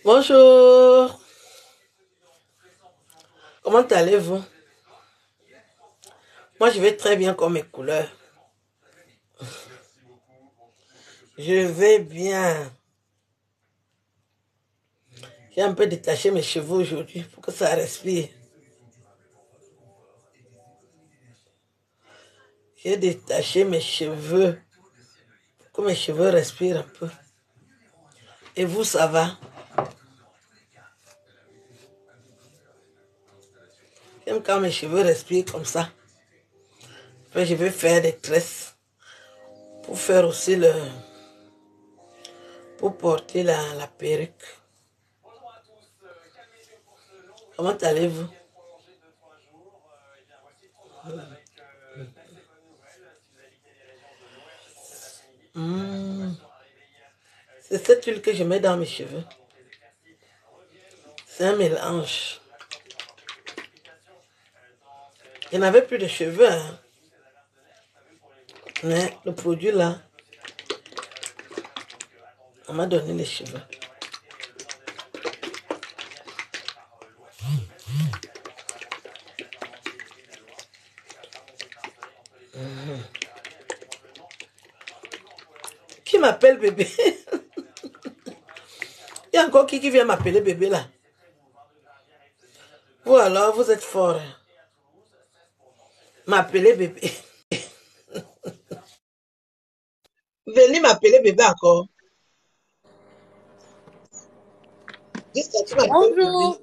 Bonjour, comment allez-vous? Moi, je vais très bien comme mes couleurs. Je vais bien. J'ai un peu détaché mes cheveux aujourd'hui pour que ça respire. J'ai détaché mes cheveux pour que mes cheveux respirent un peu. Et vous, ça va? J'aime quand mes cheveux respirent comme ça. Après, je vais faire des tresses pour faire aussi pour porter la perruque. Comment allez-vous? Hmm. C'est cette huile que je mets dans mes cheveux. C'est un mélange. Je n'avais plus de cheveux, hein. Mais le produit là, on m'a donné les cheveux. Qui m'appelle bébé? Il y a encore qui vient m'appeler bébé là? Vous alors, vous êtes fort. Hein. M'appeler bébé. Venez m'appeler bébé encore. Dis que tu m'appelles bébé. Bonjour.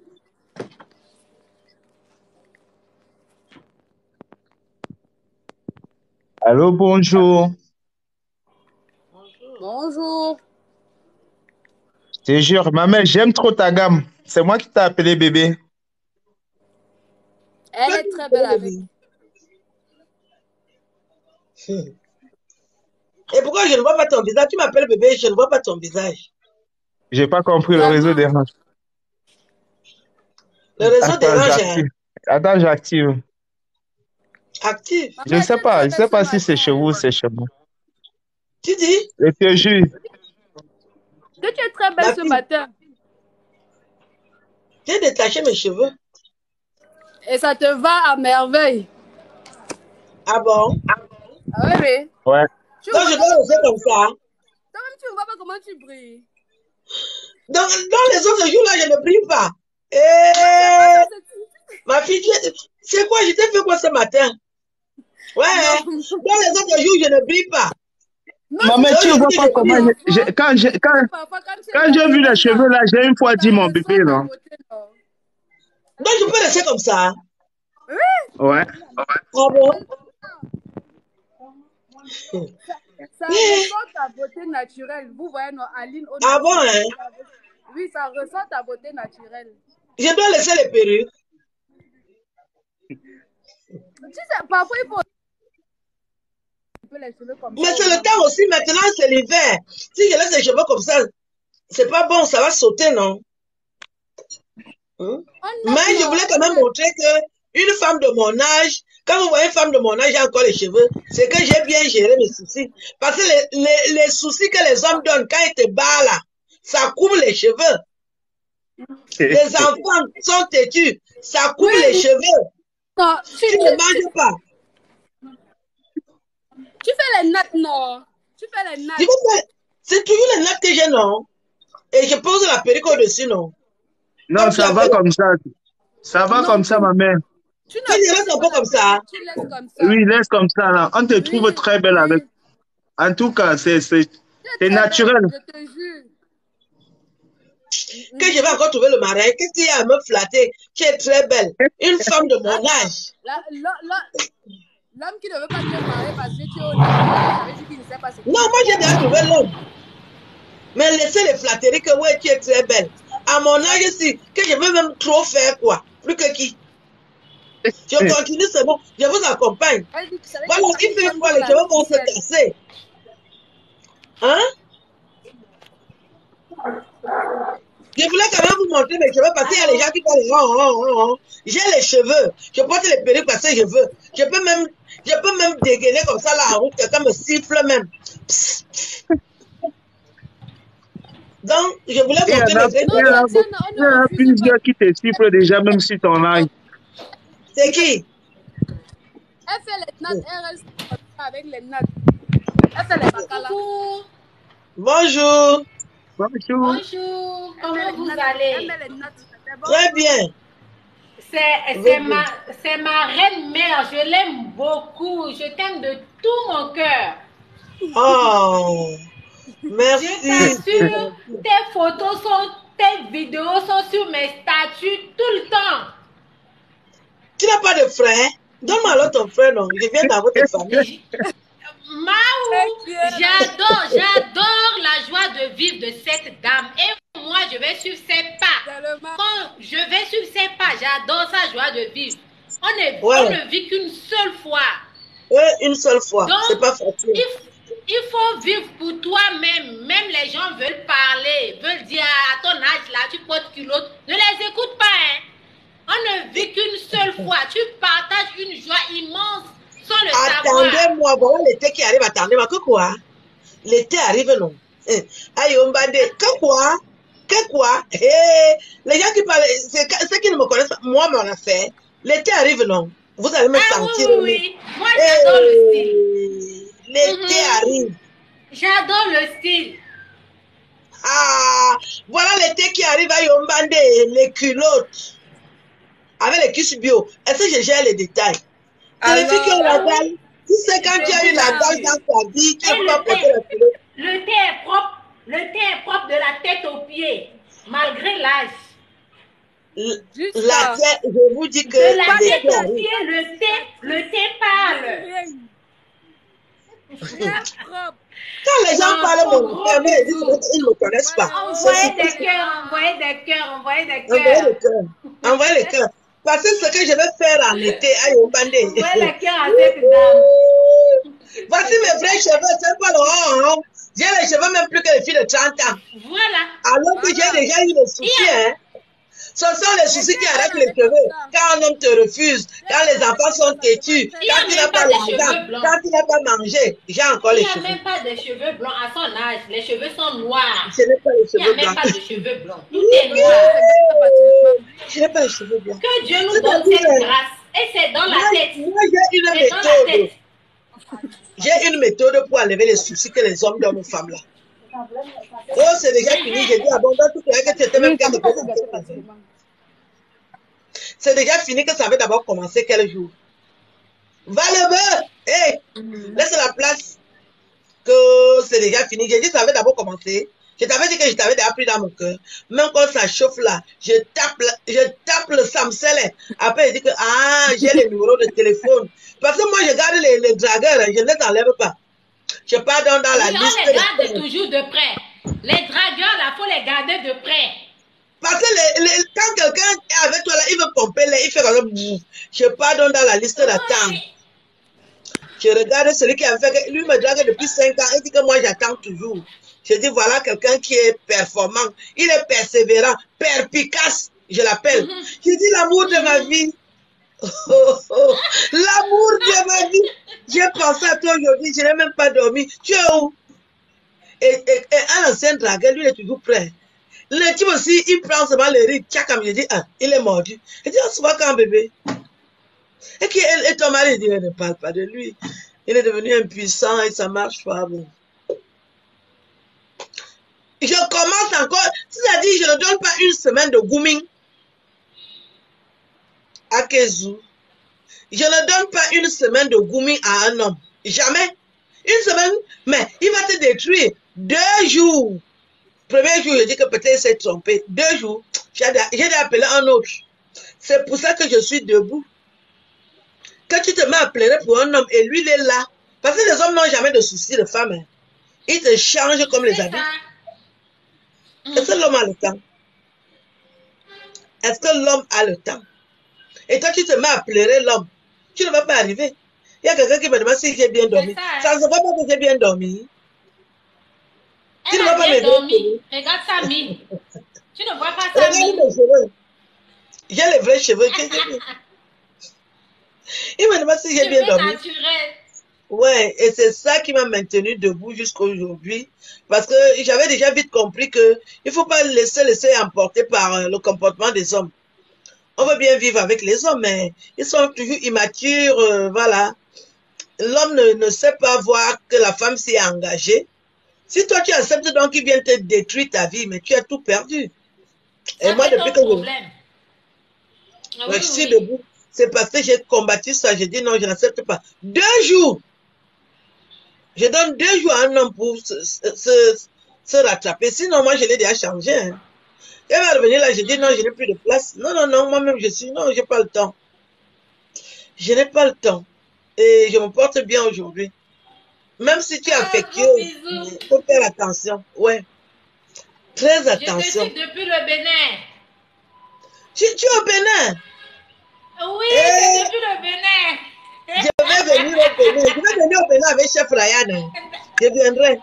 Allô, bonjour. Bonjour. Je te jure, ma mère, j'aime trop ta gamme. C'est moi qui t'ai appelé bébé. Elle est très belle avec. Et pourquoi je ne vois pas ton visage? Tu m'appelles bébé, je ne vois pas ton visage. J'ai pas compris, le réseau dérange. Le réseau Attends, dérange. j'active. Attends, j'active. Active. Je ne sais pas, si c'est chez vous ou c'est chez moi. Tu dis? Je te jure. Que tu es très belle ce matin. J'ai détaché mes cheveux. Et ça te va à merveille. Ah bon? Ah oui, oui. Ouais. Donc je dois rester comme ça. Toi-même, tu ne vois pas comment tu brilles. Dans les autres jours là, je ne brille pas. Ma fille, c'est quoi? Je t'ai fait quoi ce matin? Ouais. Dans les autres jours, je ne brille pas. Maman, tu ne vois pas comment quand j'ai vu les cheveux là, j'ai une fois dit mon bébé, non? Donc je peux rester comme ça? Oui. Ouais. Ah bon? Ça ressort ta beauté naturelle. Vous voyez, non, Aline. Ah bon, hein? Oui, ça ressort ta beauté naturelle. Je dois laisser les perruques. Tu sais, parfois il faut les cheveux comme ça. Mais c'est le temps aussi, maintenant c'est l'hiver. Si je laisse les cheveux comme ça, c'est pas bon, ça va sauter, non? Mais je voulais quand même montrer que une femme de mon âge, quand vous voyez une femme de mon âge, j'ai encore les cheveux, c'est que j'ai bien géré mes soucis. Parce que les soucis que les hommes donnent quand ils te battent là, ça couvre les cheveux. Les enfants sont têtus, ça couvre les cheveux. Non, tu ne manges pas. Tu fais les nattes, non? Tu fais les nattes. C'est toujours les nattes que j'ai, non? Et je pose la perruque au-dessus, non? Non, comme ça va comme ça. Ça va comme ça, ma mère. Tu laisses un peu comme ça? Tu laisses comme ça. Oui, laisse comme ça, là. On te trouve très belle avec. En tout cas, c'est naturel. Je te jure. Que je vais encore trouver le mari. Qu'est-ce qu'il y a à me flatter? Tu es très belle. Une femme de mon âge. L'homme qui ne veut pas te marier parce que tu es au Nigeria, ça veut dire qu'il ne sait pas ce qu'il Non, moi j'ai déjà trouvé l'homme. Mais laissez les flatteries que ouais, tu es très belle. À mon âge aussi, que je veux même trop faire quoi? Plus que qui? Je continue, c'est bon. Je vous accompagne. Voilà, il fait quoi? Les cheveux vont se casser. Hein? Je voulais quand même vous montrer mes cheveux parce qu'il y a les gens qui parlent. J'ai les cheveux. Je porte les perruques parce que je veux. Je peux même dégainer comme ça là en route. Quelqu'un me siffle même. Psst. Donc, je voulais Il y montrer en a, les vrais il y en a, il y en a plusieurs qui te sifflent déjà, même si ton âge. C'est qui? Elle fait les nattes, elle reste avec les nattes. Elle fait les bacala. Bonjour. Bonjour. Bonjour, comment vous allez? Elle met les nattes. Très bien. C'est ma reine mère, je l'aime beaucoup, je t'aime de tout mon cœur. Oh, merci. Je t'assure, tes photos tes vidéos sont sur mes statuts tout le temps. Tu n'as pas de frère? Donne-moi alors ton frère, non? Je viens dans votre famille. Maou, j'adore la joie de vivre de cette dame. Et moi, je vais suivre ses pas. Quand je vais suivre ses pas, j'adore sa joie de vivre. On ne vit qu'une seule fois. Oui, une seule fois. C'est pas facile. Il faut vivre pour toi-même. Même les gens veulent parler, veulent dire à ton âge là, tu portes culotte. Ne les écoute pas. Hein. On ne vit qu'une seule fois. Tu partages une joie immense sans le savoir. Attendez-moi, voilà l'été qui arrive. Attendez-moi, que quoi? L'été arrive, non? Aïe, on va dire, que quoi? Que quoi? Les gens qui parlent, ceux qui ne me connaissent pas, moi, m'en a fait. L'été arrive, non? Vous allez me sentir. Oui. Moi, j'adore le style. L'été arrive. J'adore le style. Ah, voilà l'été qui arrive à Yombande, les culottes. Avec les cuisses bio. Est-ce que je gère les détails? C'est les filles qui ont la dalle. Tu sais, quand tu as eu la dalle dans ta vie, tu ne peux pas porter la culotte. Le thé est propre. Le thé est propre de la tête aux pieds, malgré l'âge. La tête, je vous dis que de la tête aux pieds, le thé parle. Quand les gens parlent mon frère, ils ne me connaissent pas. Envoyez des cœurs. Envoyez les cœurs. Parce que ce que je vais faire en été à Yombande. Envoyez les cœurs à cette dame. Voici mes vrais cheveux, c'est pas le j'ai les cheveux même plus que les filles de 30 ans. Voilà. Alors que j'ai déjà eu des soucis, hein. Ce sont les soucis qui arrêtent les cheveux. Quand un homme te refuse, quand les enfants sont têtus, quand tu n'as pas l'argent, quand tu n'as pas mangé, j'ai encore les cheveux. Il n'y a même pas de cheveux blancs à son âge. Les cheveux sont noirs. Je n'ai pas les cheveux blancs. Il n'y a même pas de cheveux blancs. Tout est noir. Je n'ai pas les cheveux blancs. Que Dieu nous donne cette grâce. Et c'est dans la tête. Moi, j'ai une méthode. J'ai une méthode pour enlever les soucis que les hommes donnent aux femmes là. Oh, c'est déjà fini. J'ai dit abondant tout que tu étais même capable de. C'est déjà fini que ça avait d'abord commencé quel jour? Va le bœuf! Hé! Laisse la place. Que c'est déjà fini. J'ai dit ça avait d'abord commencé. Je t'avais dit que je t'avais déjà pris dans mon cœur. Même quand ça chauffe là, je tape le Samsung. Après, je dis que j'ai les numéros de téléphone. Parce que moi, je garde les dragueurs, je ne les enlève pas. Je pardonne dans la liste. On les garde toujours de près. Les dragueurs, là, il faut les garder de près. Parce que quand quelqu'un est avec toi là, il veut pomper, il fait comme ça. Je pardonne dans la liste d'attente. Je regarde celui qui a fait, lui me drague depuis 5 ans, il dit que moi j'attends toujours. Je dis voilà quelqu'un qui est performant, il est persévérant, perspicace, je l'appelle. Je dis l'amour de ma vie. L'amour de ma vie. J'ai pensé à toi aujourd'hui, je n'ai même pas dormi. Tu es où? Et un ancien dragueur, lui il est toujours prêt. Le type aussi, il prend seulement le riz, tchakam, je dis, il est mordu. Je dis, on se voit quand bébé. Et ton mari dit, ne parle pas de lui. Il est devenu impuissant et ça marche pas. Bon. Je commence encore, c'est-à-dire, je ne donne pas une semaine de grooming à Kezou. Je ne donne pas une semaine de grooming à un homme. Jamais. Une semaine, mais il va te détruire. 2 jours. Premier jour, je dis que peut-être il s'est trompé. 2 jours, j'ai appelé un autre. C'est pour ça que je suis debout. Quand tu te mets à pleurer pour un homme et lui, il est là. Parce que les hommes n'ont jamais de soucis de femme. Hein. Ils te changent comme les adultes. Est-ce que l'homme a le temps? Est-ce que l'homme a le temps? Et toi, tu te mets à pleurer l'homme. Tu ne vas pas arriver. Il y a quelqu'un qui me demande si j'ai bien dormi. Ça ne se voit pas que j'ai bien dormi. Tu ne vas pas me dormir. Regarde ça, Mi. Tu ne vois pas ça, regarde Mi. mes cheveux. J'ai les vrais cheveux. Il me demande si j'ai bien dormi. Naturel. Ouais, et c'est ça qui m'a maintenu debout jusqu'à aujourd'hui. Parce que j'avais déjà vite compris que il faut pas laisser emporter par le comportement des hommes. On veut bien vivre avec les hommes, mais ils sont toujours immatures, voilà. L'homme ne sait pas voir que la femme s'y est engagée. Si toi tu acceptes donc qu'il vient te détruire ta vie, mais tu as tout perdu. Et moi, depuis que je suis debout, c'est parce que j'ai combattu ça. J'ai dit non, je n'accepte pas. 2 jours. Je donne 2 jours à un homme pour se rattraper. Sinon, moi, je l'ai déjà changé. Hein. Elle va revenir là, je dis non, je n'ai plus de place. Non, non, non, moi-même, non, j'ai pas le temps. Je n'ai pas le temps. Et je me porte bien aujourd'hui. Même si tu es affectueux, il faut faire attention. Ouais. Très attention. Je te suis depuis le Bénin. Tu es au Bénin? Oui, c'est depuis le Bénin. Je vais venir au Bénin. Je vais venir au Bénin avec Chef Ryan. Je viendrai.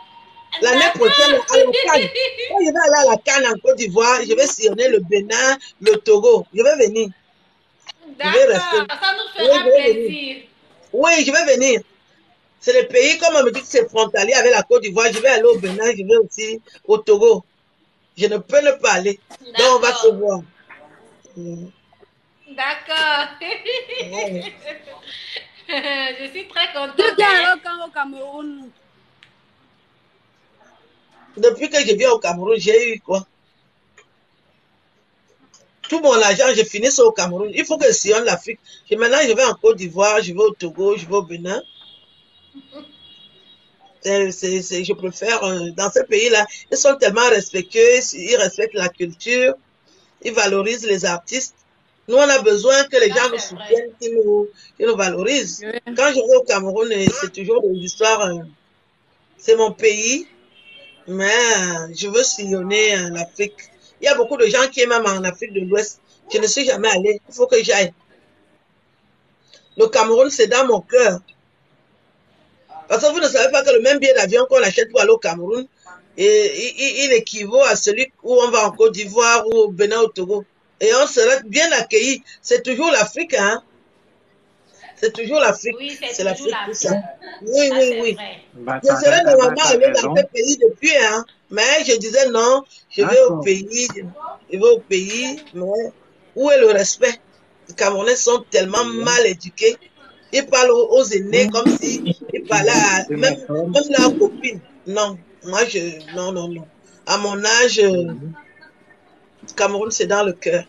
L'année prochaine, à la Cannes. Quand je vais aller à la Cannes en Côte d'Ivoire, je vais sillonner le Bénin, le Togo. Je vais venir. D'accord, ça nous fera plaisir. Oui, je vais venir. C'est le pays, comme on me dit que c'est frontalier avec la Côte d'Ivoire, je vais aller au Bénin, je vais aussi au Togo. Je ne peux ne pas aller. Donc, on va se voir. D'accord. Ouais. Je suis très contente. Tu viens alors quand au Cameroun? Depuis que je viens au Cameroun, j'ai eu quoi? Tout mon argent, je finis ça au Cameroun. Il faut que je sillonne l'Afrique. Maintenant, je vais en Côte d'Ivoire, je vais au Togo, je vais au Bénin. Je préfère, dans ce pays-là, ils sont tellement respectueux, ils respectent la culture, ils valorisent les artistes. Nous, on a besoin que les gens nous soutiennent, qu'ils nous valorisent. Quand je vais au Cameroun, c'est toujours des histoires, c'est mon pays, mais je veux sillonner l'Afrique. Il y a beaucoup de gens qui sont même en Afrique de l'Ouest. Je ne suis jamais allée. Il faut que j'aille. Le Cameroun, c'est dans mon cœur. Parce que vous ne savez pas que le même billet d'avion qu'on achète pour aller au Cameroun, il équivaut à celui où on va en Côte d'Ivoire ou au Bénin, au Togo. Et on sera bien accueillis. C'est toujours l'Afrique, hein? C'est toujours l'Afrique. Oui, c'est l'Afrique. Oui, oui, oui. Je serais normalement allé dans ce pays depuis, hein? Mais je disais non, je vais au pays, mais où est le respect? Les Camerounais sont tellement mal éduqués. Ils parlent aux aînés comme si ils parlaient à même leurs copines. Non, moi non. À mon âge, Cameroun, c'est dans le cœur.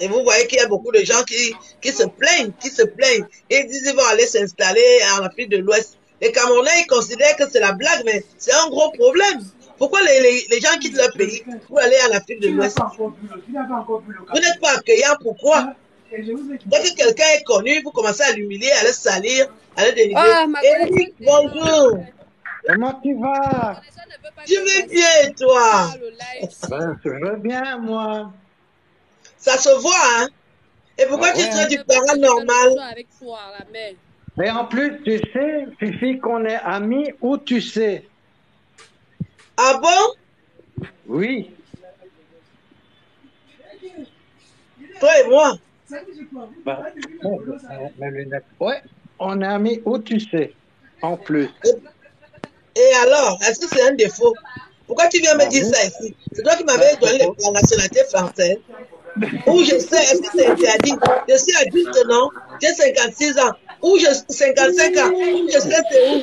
Et vous voyez qu'il y a beaucoup de gens qui se plaignent. Et ils disent qu'ils vont aller s'installer en Afrique de l'Ouest. Les Camerounais, ils considèrent que c'est la blague, mais c'est un gros problème. Pourquoi les gens quittent leur pays pour aller en Afrique de l'Ouest? Vous n'êtes pas accueillant, pourquoi? Dès que quelqu'un est connu, vous commencez à l'humilier, à le salir, à le dénigrer. Eric, bonjour. Comment tu vas? Je vais bien, et toi? Je vais bien, moi. Ça se voit, hein? Et pourquoi tu serais du paranormal? Et en plus, tu sais, Fifi, qu'on est amis, où tu sais? Ah bon? Oui. Toi et moi? Ouais, on est amis, où tu sais? En plus. Et alors, est-ce que c'est un défaut? Pourquoi tu viens me dire ça ici? C'est toi qui m'avais donné la nationalité française. Où je sais, est-ce que c'est interdit? Je suis adulte, non? J'ai 56 ans. Où 55 ans? Où je sais, c'est où?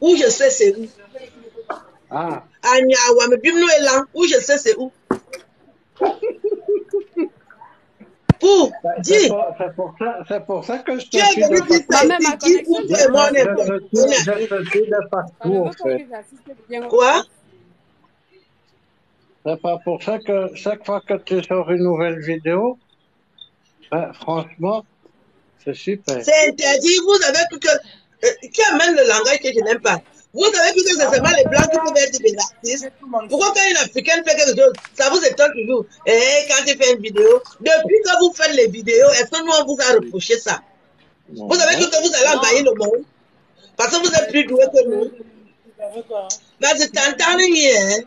Où je sais, c'est où? Ah. Où je sais, c'est où? Où? Dis. C'est pour ça que je te suis de partout. Quoi? C'est pas pour ça que chaque fois que tu sors une nouvelle vidéo, ben, franchement, c'est super. C'est interdit. Vous avez cru que... qui amène le langage que je n'aime pas? Vous avez cru que c'est seulement les blancs qui peuvent être des artistes? Pourquoi quand une africaine fait quelque chose, ça vous étonne toujours? Et quand tu fais une vidéo, depuis que vous faites les vidéos, est-ce que nous on vous a reproché ça? Vous avez cru que vous allez envahir le monde? Parce que vous êtes plus doué que nous. Mais c'est t'entends rien, hein?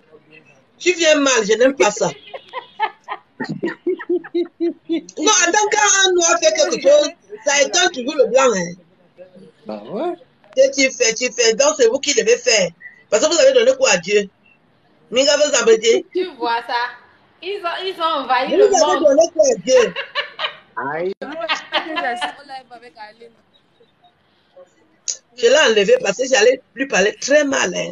Tu viens mal, je n'aime pas ça. Non, attends, quand un noir fait quelque chose, ça étonne toujours le blanc. Hein. Bah ouais. Tu fais. Donc, c'est vous qui devez faire. Parce que vous avez donné quoi à Dieu? Minga vous embêter. Tu vois ça? Ils ont envahi Vous le avez monde. donné quoi à Dieu? Aïe. Je l'ai enlevé parce que j'allais lui parler très mal. Hein.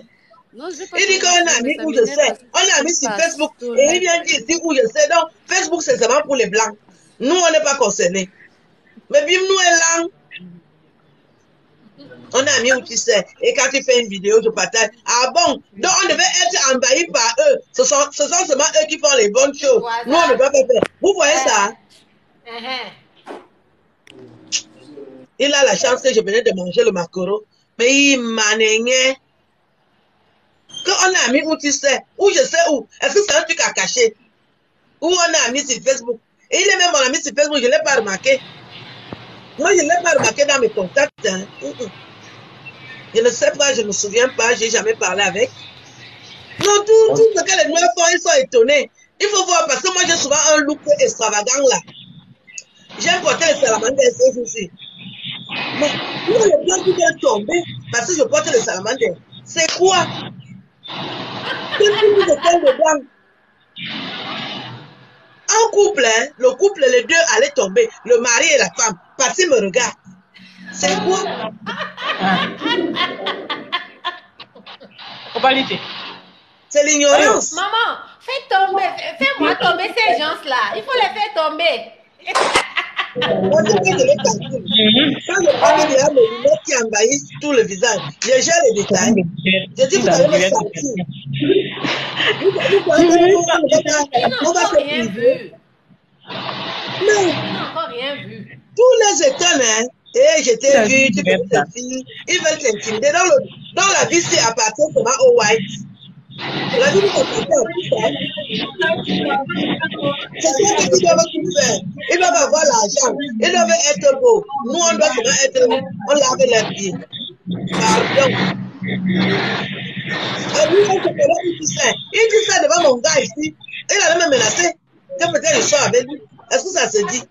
Non, je vais pas Il dit qu'on a mis où je sais. On a mis sur Facebook. Et il vient dire ici où je sais. Donc, Facebook, c'est seulement pour les blancs. Nous, on n'est pas concernés. Mais bim, nous, est là. On a mis où tu sais. Et quand tu fais une vidéo, je partage. Ah bon? Donc, on devait être envahi par eux. Ce sont seulement eux qui font les bonnes choses. Voilà. Nous, on ne doit pas faire. Vous voyez ça? Il a la chance que je venais de manger le maquereau. Mais il m'a néné. Qu'on a mis où tu sais. Où je sais où. Est-ce que c'est un truc à cacher? Où on a mis sur Facebook. Et il est même mon ami sur Facebook. Je ne l'ai pas remarqué. Moi, je ne l'ai pas remarqué dans mes contacts. Hein. Je ne sais pas, je ne me souviens pas, je n'ai jamais parlé avec. Non, tout ce que les noirs font, ils sont étonnés. Il faut voir, parce que moi, j'ai souvent un look extravagant là. J'aime porter les salamandres aussi. Mais il y a le blanc qui vient tomber parce que je porte les salamandres. C'est quoi? Qu'est-ce que c'est le blanc? Un couple, hein, le couple, les deux allaient tomber, le mari et la femme, parce qu'ils me regardent. C'est quoi? C'est l'ignorance. Maman, fais-moi tomber ces gens-là. Il faut les faire tomber. Moi, c'est que je les calcule. Quand je parle, il y a mes lunettes qui envahissent tout le visage. Je gère les détails. Je dis, vous allez me sentir. On va se Rien vu. Mais Ils n'ont encore rien vu. tous les étonnes, hein. Et je t'ai vu, tu fais cette fille. Ils veulent t'intimider. Dans la vie, c'est appartient seulement aux whites. La vie, c'est appartient à tout ça. C'est ça qu'ils doivent tout faire. Ils doivent avoir l'argent. Ils doivent être beaux. Nous, on doit seulement être, on lave les pieds. Pardon. Et lui, on se connaît où tu sais. Il dit ça devant mon gars ici. Il allait me menacer. Que peut-être je sors avec lui. Est-ce que ça se dit?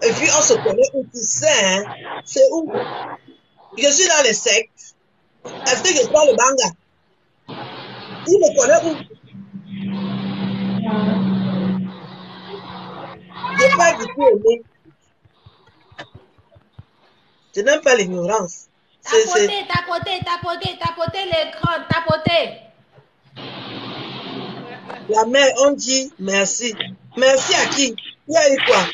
Et puis, on se connaît où tu sais, hein. C'est où? Je suis dans les sectes. Est-ce que je prends le manga? Il me connaît où? Je n'ai pas du tout aimé. Je n'aime pas l'ignorance. Tapoter l'écran, tapoter. La mère, on dit merci. Merci à qui? Il y a eu quoi?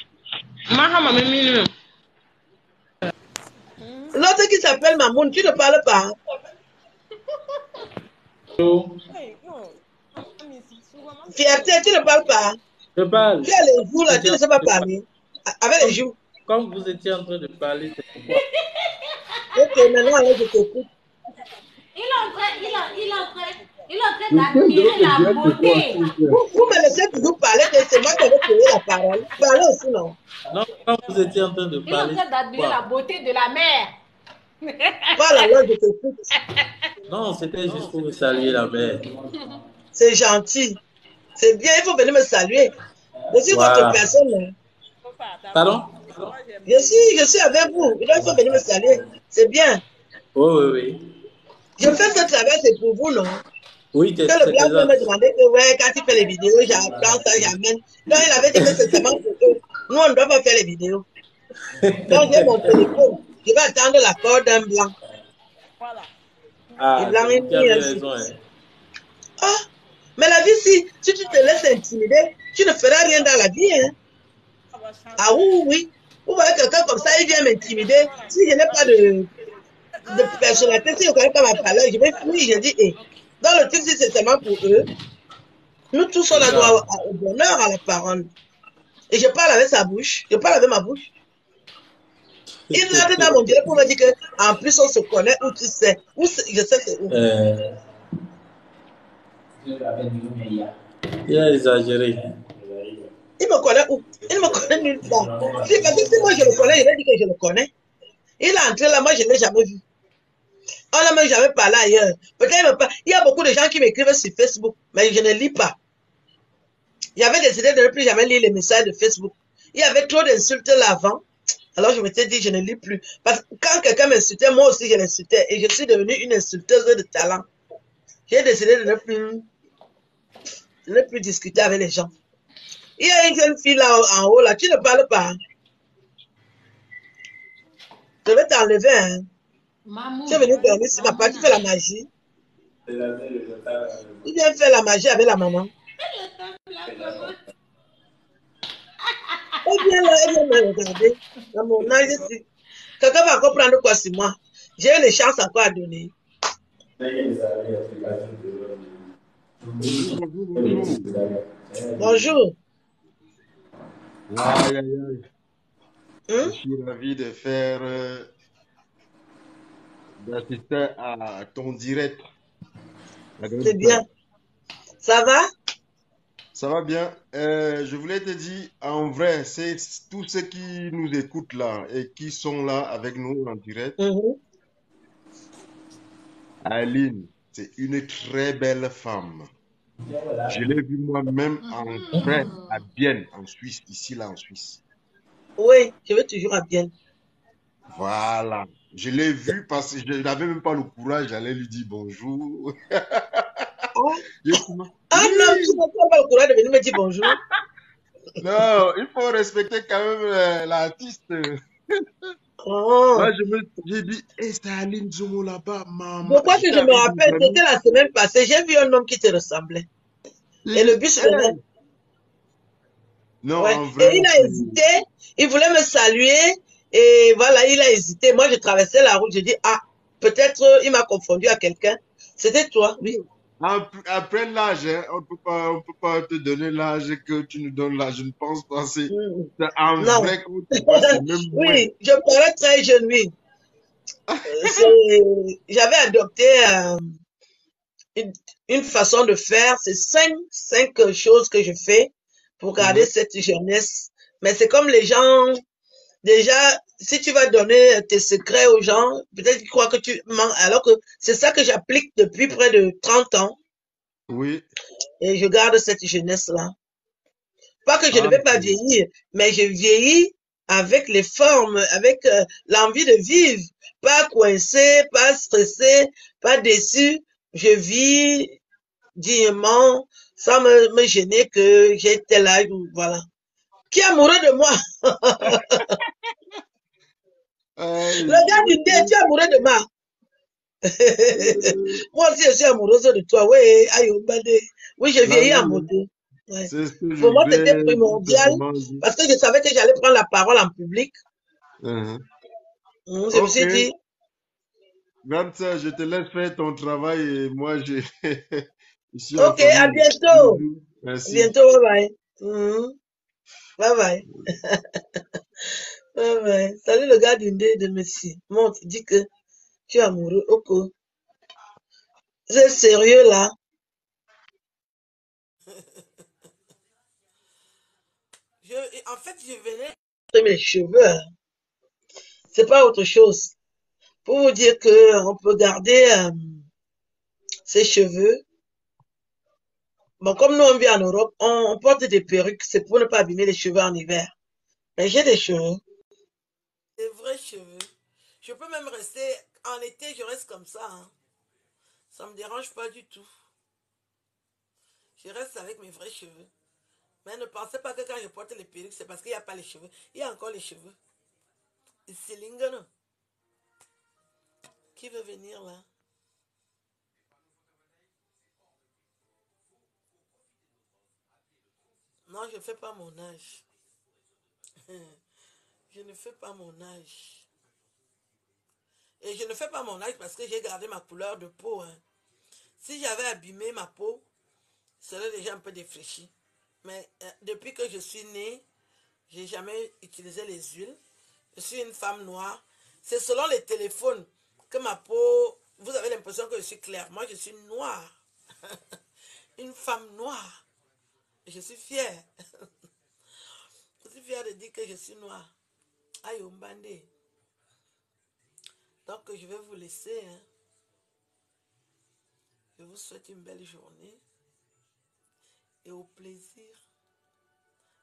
L'autre qui s'appelle Mamoun, tu ne parles pas. Fierté, tu ne parles pas. Je parle. Tu as les joues là, tu ne sais pas parler. Avec les joues. Comme vous étiez en train de parler, c'est pourquoi. Ok, maintenant, allez, je t'écoute. Il est en train d'admirer la beauté. Vous me laissez toujours parler, que c'est moi qui vais trouver la parole. Parlez aussi, non? Non, quand vous étiez en train de Il est en parler. train d'admirer la beauté de la mer. Parle alors, je t'écoute. Non, c'était juste pour me saluer la mère. C'est gentil. C'est bien, il faut venir me saluer. Je suis votre personne. Pardon? Je suis avec vous. Il faut venir me saluer. C'est bien. Oui. Je fais ce travail, c'est pour vous, non? Oui, c'est le blanc peut me demander que, ouais, quand il fait les vidéos, j'apprends ça, j'amène. Donc, il avait dit que c'est seulement pour eux. Nous, on ne doit pas faire les vidéos. Donc, j'ai mon téléphone. Je vais attendre l'accord d'un blanc. Voilà. Ah, blanc, tu as raison, hein. Ah, mais la vie, si tu te laisses intimider, tu ne feras rien dans la vie, hein. Ah oui. Vous voyez quelqu'un comme ça, il vient m'intimider. Si je n'ai pas de personnalité, si je ne connais pas ma parole, je vais fuir. Je dis, dans le truc, si c'est seulement pour eux, nous tous, on a droit au bonheur, à la parole. Et je parle avec sa bouche, je parle avec ma bouche. Il est dans mon dieu pour me dire qu'en plus, on se connaît où tu sais. Où je sais c'est où. Il a exagéré. Il me connaît où? Il me connaît nulle part. Parce que si moi je le connais, il va dire que je le connais. Il est entré là, moi je ne l'ai jamais vu. On n'a même jamais parlé ailleurs. Peut-être il y a beaucoup de gens qui m'écrivent sur Facebook, mais je ne lis pas. J'avais décidé de ne plus jamais lire les messages de Facebook. Il y avait trop d'insultes là avant. Alors je m'étais dit, je ne lis plus. Parce que quand quelqu'un m'insultait, moi aussi je l'insultais. Et je suis devenue une insulteuse de talent. J'ai décidé de ne plus discuter avec les gens. Il y a une jeune fille là en haut, là, tu ne parles pas. Je vais t'enlever. Hein. Mamou. Tu es venu dormir sur ma part, tu fais la magie. Tu viens faire la magie avec la maman. Elle vient là, elle vient me regarder. Dans mon âge, quelqu'un va comprendre quoi c'est moi. J'ai les chances à quoi à donner. Bonjour. Aïe, aïe, aïe. Je suis ravi de faire, d'assister à ton direct. C'est bien. Ça va? Ça va bien. Je voulais te dire, en vrai, c'est tous ceux qui nous écoutent là et qui sont là avec nous en direct. Aline, c'est une très belle femme. Je l'ai vue moi-même en vrai à Bienne, en Suisse, ici là en Suisse. Oui, je vais toujours à Bienne. Voilà. Je l'ai vue parce que je n'avais même pas le courage d'aller lui dire bonjour. Non, tu n'as pas le courage de venir me dire bonjour. Non, il faut respecter quand même l'artiste. Moi, j'ai dit, c'est Aline Zomo là-bas, maman. Pourquoi que je me rappelle, c'était la semaine passée, j'ai vu un homme qui te ressemblait. Et le bus venait. Non, ouais. en vrai. Et il a hésité, il voulait me saluer, et voilà, il a hésité. Moi, je traversais la route, j'ai dit, ah, peut-être il m'a confondu à quelqu'un. C'était toi, oui. Après l'âge, hein, on peut pas te donner l'âge que tu nous donnes là. Je ne pense pas. C'est en vrai que c'est même moins. Oui, je parais très jeune, oui. J'avais adopté une façon de faire. C'est cinq choses que je fais pour garder cette jeunesse. Mais c'est comme les gens, déjà, si tu vas donner tes secrets aux gens, peut-être qu'ils croient que tu mens, alors que c'est ça que j'applique depuis près de 30 ans. Oui. Et je garde cette jeunesse-là. Pas que je ne vais pas vieillir, mais je vieillis avec les formes, avec l'envie de vivre. Pas coincé, pas stressé, pas déçu. Je vis dignement, sans me gêner que j'ai tel âge, voilà. Qui est amoureux de moi? Le gars du dé, tu es amoureux de moi? Moi aussi, je suis amoureuse de toi. Oui, Ayoubade. Oui, je vieillis en beauté. Ouais. Pour moi, c'était primordial parce que je savais que j'allais prendre la parole en public. Je me suis dit. Comme ça, je te laisse faire ton travail et moi, je suis ok, à bientôt. Merci. Bientôt, bye bye. Bye bye. Bye bye. Salut le gars de Messi. Monte, dis que tu es amoureux. Ok. C'est sérieux là? En fait, je venais mes cheveux. C'est pas autre chose. Pour vous dire que on peut garder ses cheveux. Bon, comme nous on vit en Europe, on porte des perruques. C'est pour ne pas abîmer les cheveux en hiver. Mais j'ai des cheveux. Des vrais cheveux. Je peux même rester en été, je reste comme ça. Hein. Ça me dérange pas du tout. Je reste avec mes vrais cheveux. Mais ne pensez pas que quand je porte les perruques, c'est parce qu'il n'y a pas les cheveux. Il y a encore les cheveux. C'est lingano. Qui veut venir là? Non, je ne fais pas mon âge. Je ne fais pas mon âge. Et je ne fais pas mon âge parce que j'ai gardé ma couleur de peau. Hein. Si j'avais abîmé ma peau, ça serait déjà un peu défraîchi. Mais depuis que je suis née, je n'ai jamais utilisé les huiles. Je suis une femme noire. C'est selon les téléphones que ma peau... Vous avez l'impression que je suis claire. Moi, je suis noire. Une femme noire. Je suis fière. Je suis fière de dire que je suis noire. Aïe, Ombande. Donc, je vais vous laisser. Hein. Je vous souhaite une belle journée. Et au plaisir.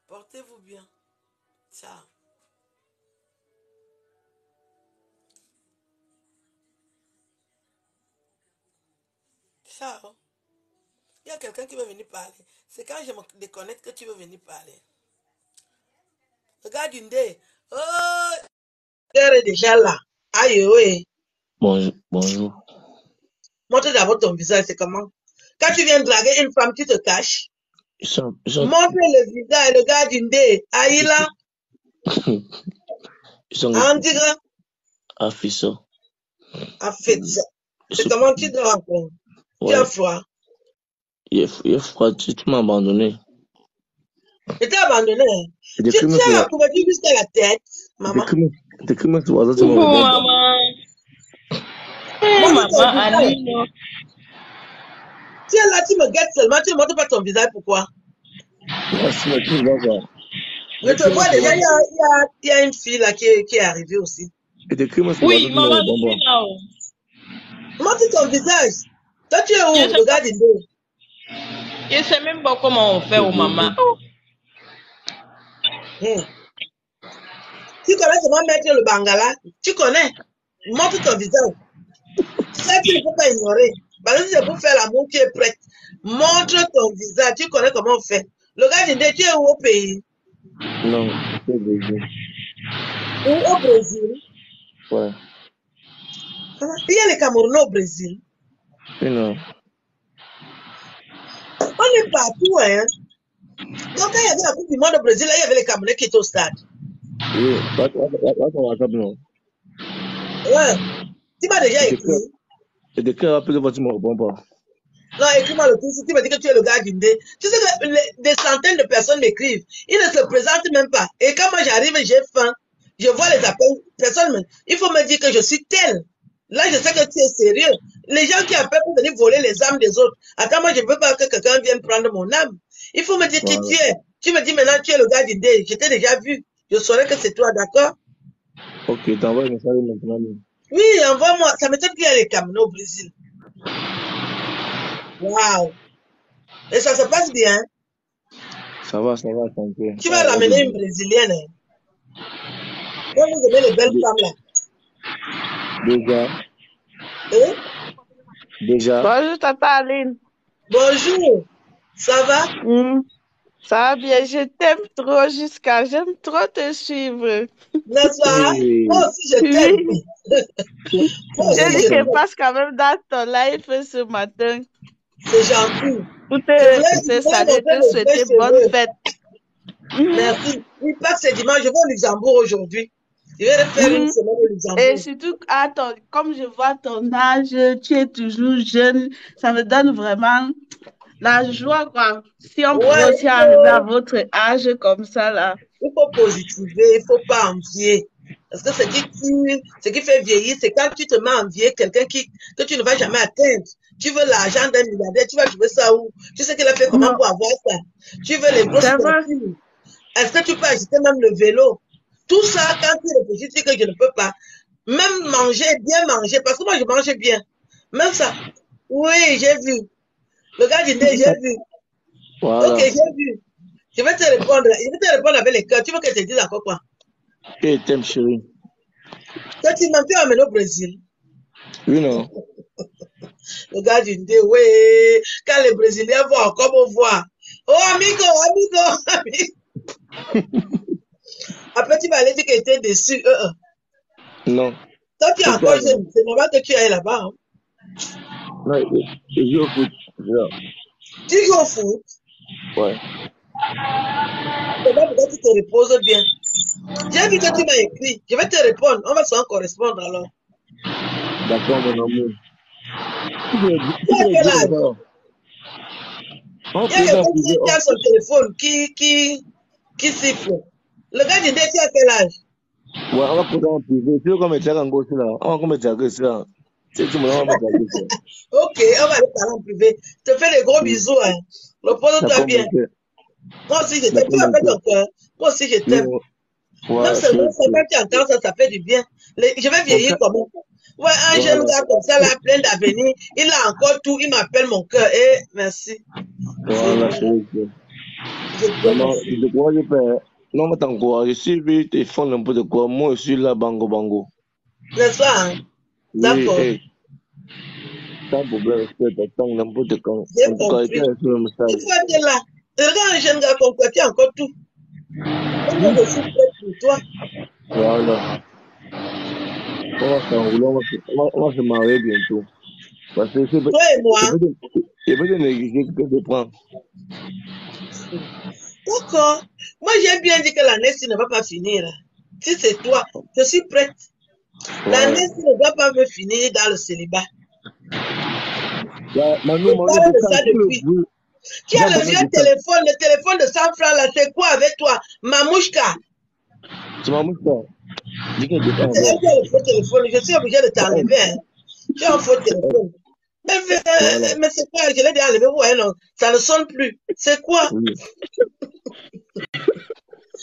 Portez-vous bien. Ça. Ça. Il y a quelqu'un qui veut venir parler. C'est quand je me déconnecte que tu veux venir parler. Regarde une dé. Oh, l'heure est déjà là. Aïe, oui. Bonjour. Montre d'abord ton visage, c'est comment? Quand tu viens draguer une femme, tu te caches. Montre le visage, regarde une dé. Aïe là. On dirait. Affiso. Affiso. C'est comment tu dors encore? Tu as froid. Il est froid, tu m'as abandonné. Je t'ai abandonné. Tu as la couverture jusqu'à la tête, maman. Maman. Tu es là, tu me guettes seulement, tu ne montres pas ton visage, pourquoi? Je te vois déjà, il y a une fille là qui est arrivée aussi. Oui, maman, je suis là. Montre ton visage. Toi, tu es où? Regarde une deux. Je ne sais même pas comment on fait au maman. Tu connais comment mettre le bangala? Tu connais? Montre ton visage. Ça, tu ne peux pas ignorer. Parce que si c'est pour faire l'amour, tu es prête. Montre ton visage. Tu connais comment on fait. Le gars dit, tu es où au pays? Non, c'est au Brésil. Où au Brésil? Ouais. Il y a les Camerounais au Brésil. Non. On est partout, hein. Donc, quand il y avait la Coupe du Monde au Brésil, là, il y avait les Camerounais qui étaient au stade. Oui, non. Ouais. Tu m'as déjà écrit. Et de quel rappel tu ne me réponds pas? Non, écris-moi le tout. Si tu me dis que tu es le gars d'Indé. Tu sais que des centaines de personnes m'écrivent. Ils ne se présentent même pas. Et quand moi j'arrive, j'ai faim. Je vois les appels. Personne. Il faut me dire que je suis tel. Là, je sais que tu es sérieux. Les gens qui appellent pour venir voler les âmes des autres. Attends, moi, je ne veux pas que quelqu'un vienne prendre mon âme. Il faut me dire qui tu es. Tu me dis maintenant, tu es le gars d'Indé. Je t'ai déjà vu. Je saurais que c'est toi, d'accord? Ok, t'envoies un message maintenant. Oui, envoie-moi. Ça m'étonne qu'il y a les Camerounais au Brésil. Waouh. Et ça se passe bien? Ça va, tranquille. Tu vas ramener une Brésilienne. Quand vous aimez les belles femmes là. Déjà. Bonjour, tata Aline. Bonjour. Ça va? Ça va bien. Je t'aime trop jusqu'à. J'aime trop te suivre. N'est-ce pas? Moi aussi, je t'aime. J'ai dit que passe quand même dans ton live ce matin. C'est gentil. Pour te saluer, te souhaiter bonne fête. Merci. Il passe ce dimanche. Je vais au Luxembourg aujourd'hui. Je vais faire une semaine au Luxembourg. Et surtout, comme je vois ton âge, tu es toujours jeune. Ça me donne vraiment la joie, quoi. Si on peut aussi arriver à votre âge comme ça, là. Il faut positiver, il ne faut pas envier. Parce que ce qui fait vieillir, c'est quand tu te mets à envier quelqu'un que tu ne vas jamais atteindre. Tu veux l'argent d'un milliardaire, tu vas trouver ça où? Tu sais qu'il a fait comment pour avoir ça? Tu veux les grosses voitures. Est-ce que tu peux acheter même le vélo? Tout ça, quand tu réfléchis, tu dis que je ne peux pas. Même manger, bien manger, parce que moi je mange bien. Même ça. Oui, j'ai vu. Le gars dit, j'ai vu. Voilà. Ok, j'ai vu. Je vais te répondre avec les cœurs. Tu veux que je te dise encore quoi? Je t'aime, chérie. Toi, tu m'as fait amener au Brésil. Oui, non. Le gars dit, oui. Quand les Brésiliens voient, comme on voit. Oh, amigo. Après, tu vas aller dire que tu étais déçu. Non. Toi, tu es encore jeune. C'est normal que tu ailles là-bas. Hein? Non, je joue au foot. Tu joues au foot? Ouais. C'est pas pourquoi tu te reposes bien. J'ai vu que tu m'as écrit. Je vais te répondre. On va souvent correspondre alors. D'accord, mon amour. Tu as quel âge? Il y a quelqu'un qui a son téléphone qui siffle. Le gars dit, tu as quel âge? Ouais, on va poser en privé. Tu veux qu'on me tire en gauche là? On va me tirer là. C'est tout le monde, on va me tirer. Ok, on va aller parler en privé. Je te fais des gros bisous. Hein. Repose-toi bien. Moi aussi, je t'aime. Tu m'appelles ton cœur. Moi aussi, je t'aime. Même seulement quand tu entends ça, ça fait du bien. Je vais vieillir comment? Ouais, un jeune gars comme ça, là, plein d'avenir. Il a encore tout. Il m'appelle mon cœur. Eh, merci. Voilà, chérie. Je crois que je peux. Non, mais t'en quoi? Je suis venu te faire n'importe quoi. Moi, je suis là, bango, bango. N'est-ce pas? Hein? Oui, D'accord. Sans problème, je peux t'attendre n'importe quand. J'ai En tout cas, compris. étais sur le message. Une fois que tu es là, regarde un jeune gars comme toi, tu as encore tout. Moi, je suis prête pour toi. Voilà. On va s'enrouler, on va se marier bientôt. Parce que c'est Toi et moi. peut te négliger que de prendre. D'accord. Moi, j'ai bien dit que la Nessie ne va pas finir. Si c'est toi, je suis prête. La Nessie ne doit pas me finir dans le célibat. Manu, Je parle de ça depuis. Tu as le vieux téléphone, le téléphone de 100 francs là, c'est quoi avec toi? Mamouchka. C'est Mamouchka. Tu as le faux téléphone, je suis obligé de t'enlever. Hein. Tu as un faux téléphone. Mais c'est quoi? Je l'ai déjà enlevé, ouais, non, ça ne sonne plus. C'est quoi?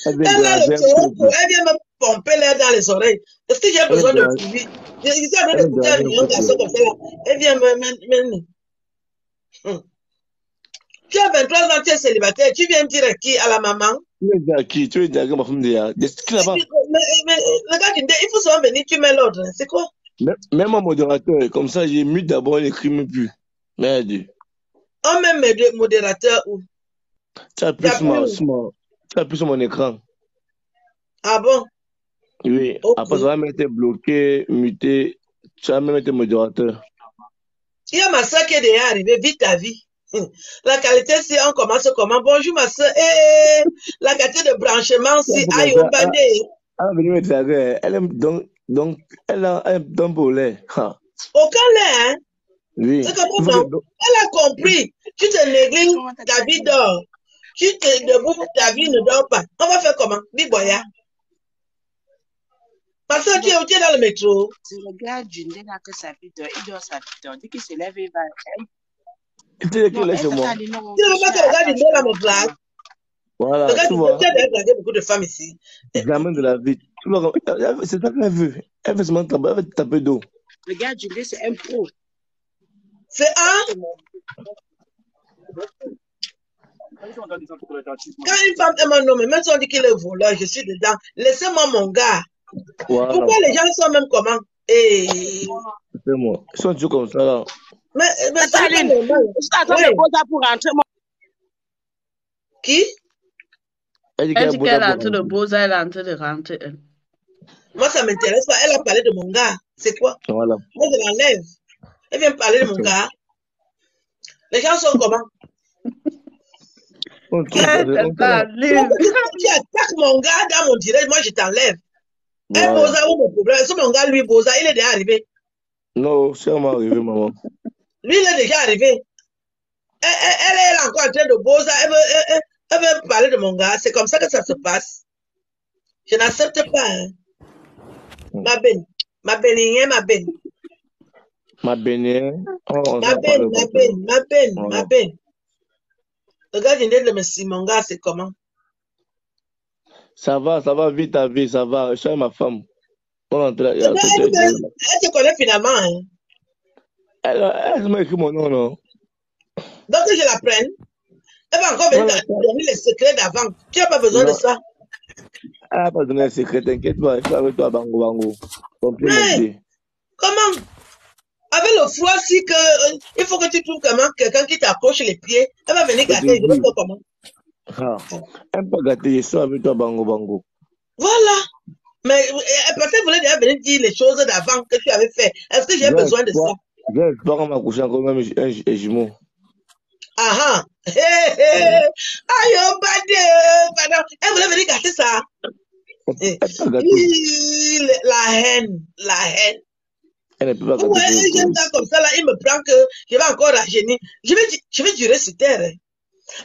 Elle a le taureau, elle vient me pomper l'air dans les oreilles. Est-ce que j'ai besoin de suivi? Je suis en train d'écouter un million de garçons comme ça. Elle vient me... Tu as 23 ans, tu es célibataire, tu viens dire à qui? À la maman? Tu es dire à qui? Tu es dire à ma femme déjà. Mais le gars, il faut souvent venir, tu mets l'ordre. C'est quoi? Même un modérateur, comme ça, j'ai mis d'abord, il n'écrit même plus. Merde. On met mes modérateurs où? Tu as plus sur mon écran. Ah bon? Oui. Okay. Après, ça va mettre bloqué, muté. Tu vas même mettre modérateur. Il y a ma soeur qui est déjà arrivée, vite ta vie. La qualité, si on commence comment? Bonjour ma soeur. La qualité de branchement, si aïe au bandé. Elle aime donc elle a un bolet. Aucun lait, hein? Oui. C'est comment? Elle a compris. Tu te négliges, ta vie dort. Tu te debout, ta vie ne dort pas. On va faire comment? Dis Boya. Parce que tu es dans le métro. Je regarde Jundé là que sa vie dort. Il dort sa vie dort. Dès qu'il se lève, il va. Tu ne veux pas que tu regardes Jundé là, mon blague. Voilà. Regarde, tu as dragué beaucoup de femmes ici. Jamais de la vie. C'est ça qu'elle veut. Elle veut seulement taper d'eau. Regarde Jundé, c'est un pro. C'est un. Quand une femme aime un homme, même si on dit qu'il est voleur, je suis dedans. Laissez-moi mon gars. Voilà. Pourquoi les gens sont même comment? C'est moi. Ils sont toujours comme ça là. Mais c'est normal. Je suis en train de poser pour rentrer. Qui? Elle dit qu'elle est en train de poser, elle est en train de rentrer. Moi, ça m'intéresse pas. Elle a parlé de mon gars. C'est quoi? Voilà. Moi, je l'enlève. Elle vient parler de mon gars. Les gens sont comment? Tu attaques mon gars dans mon direct, moi je t'enlève. Elle Boza ou mon problème. C'est mon gars, lui, Boza, il est déjà arrivé. Non, c'est vraiment arrivé, maman. Lui, il est déjà arrivé. Elle est encore en train de Boza. Elle veut parler de mon gars. C'est comme ça que ça se passe. Je n'accepte pas. Hein. Ma benne. Ma benne. Ma benne. Ma benne. Ma benne. Le gars vient de me dire, mon gars, c'est comment? Ça va vite à vie, ça va. Je suis ma femme. Elle te connaît finalement. Hein? Elle m'a écrit mon nom, non? Donc que je la prenne. Elle va encore venir donner les secrets d'avant. Tu n'as pas besoin de ça. Elle n'a pas donné les secrets, t'inquiète pas. Je suis avec toi, bango, bango. Mais, comment? Avec le froid, si que, il faut que tu trouves comment quelqu'un qui t'approche les pieds. Elle va venir gâter. Je vais faire comment? Elle ne peut pas gâter. Je suis avec toi, bango, bango. Voilà. Mais parce qu'elle voulait déjà venir dire les choses d'avant que tu avais fait. Est-ce que j'ai besoin de ça? J'ai espoir qu'on m'a couché encore même un jumeau. Ah ah. Aïe, pardon. Elle voulait venir gâter ça. La haine. Elle ne peut pas gâter. Ouais, j'aime ça comme ça là. Il me prend que je vais encore rajeunir. Je vais durer sur terre.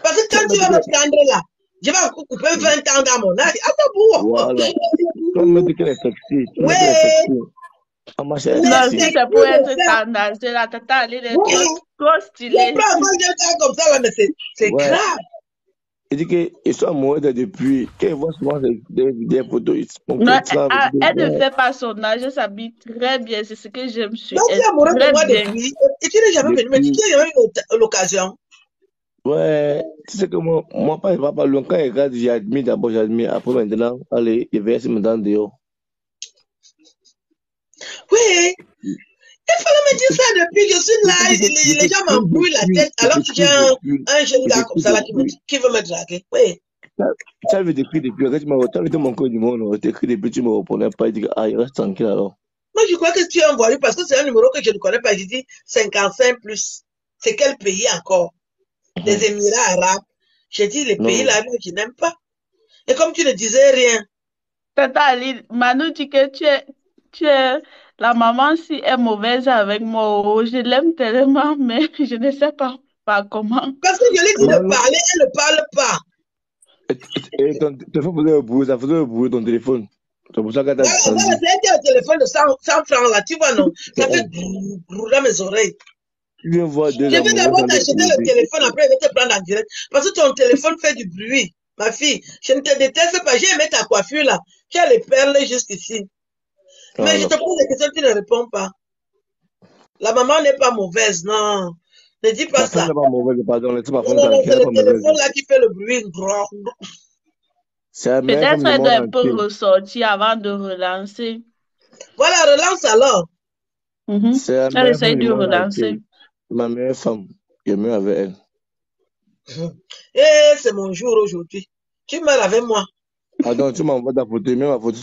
Parce que quand tu vas me prendre là, je vais encore couper 20 ans dans mon âge. Voilà. On me dit qu'elle est sexy. Oui. Non, si c'est pour être tendance, la tata, elle est trop stylée. Moi, j'aime ça comme ça là, mais c'est grave. Il dit qu'ils sont amoureux depuis. Qu'elle voit souvent des photos. Non, elle ne fait pas son âge, elle s'habille très bien. C'est ce que j'aime sur elle. Tu es amoureux de moi depuis. Et tu n'es jamais venu, mais tu n'as jamais eu l'occasion. Ouais, tu sais que moi pas loin. Quand il regarde, j'admire d'abord, j'admire. Après, maintenant, allez, il verse maintenant dehors. Oui. Il fallait me dire ça depuis, je suis là, les gens m'embrouillent la tête, alors que j'ai un jeune gars comme ça là qui veut me draguer. Oui. Tu avais écrit depuis, tu m'as dit mon code du monde, tu écrit depuis, tu me reprenais pas, il dit il reste tranquille alors. Moi, je crois que tu es envoyé parce que c'est un numéro que je ne connais pas. J'ai dit 55 plus. C'est quel pays encore? Les Émirats arabes. J'ai dit les pays là, je n'aime pas. Et comme tu ne disais rien. Tata Aline, Manu dit que tu es la maman si est mauvaise avec moi. Je l'aime tellement, mais je ne sais pas comment. Parce que je lui dis de parler, elle ne parle pas. Et ton téléphone faisait le bruit, ton téléphone. C'est pour ça que t'as c'est un téléphone de 100 francs là, tu vois non? Ça fait brrr dans mes oreilles. Je vais d'abord t'acheter le téléphone, après je vais te prendre en direct. Parce que ton téléphone fait du bruit. Ma fille, je ne te déteste pas. J'ai aimé ta coiffure là. Tu as les perles jusqu'ici. Mais je te pose des questions, tu ne réponds pas. La maman n'est pas mauvaise, non. Ne dis pas ça. Pas mauvaise, pardon, non, c'est le téléphone là qui fait le bruit. Peut-être elle doit un peu ressortir avant de relancer. Voilà, relance alors. Elle essaye de relancer. Ma meilleure femme, je meurs avec elle. Eh, c'est mon jour aujourd'hui. Tu meurs avec moi. Attends, tu m'envoies ta photo,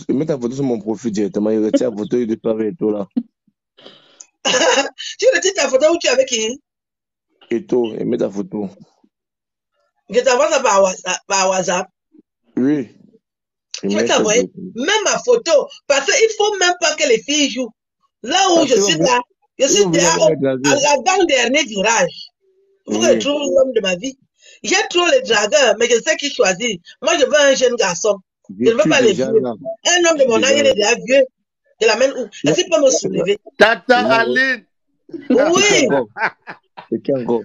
mets ta photo sur mon profil directement, il retire la photo et disparaît et tout là. Tu retires ta photo où tu es avec qui? Et tout, et mets ta photo. Je t'envoie ça par WhatsApp. Oui. Je vais t'envoyer même ma photo, parce qu'il ne faut même pas que les filles jouent. Là où je suis là, je suis dans le dernier virage. Il faut que je trouve l'homme de ma vie. J'ai trop les dragueurs, mais je sais qui choisir. Moi, je veux un jeune garçon. Je ne veux pas les vieux. Un homme de mon âge, il est déjà vieux. Je l'amène où? Est-ce qu'il peut me soulever? Tata Aline. Oui. C'est qui encore?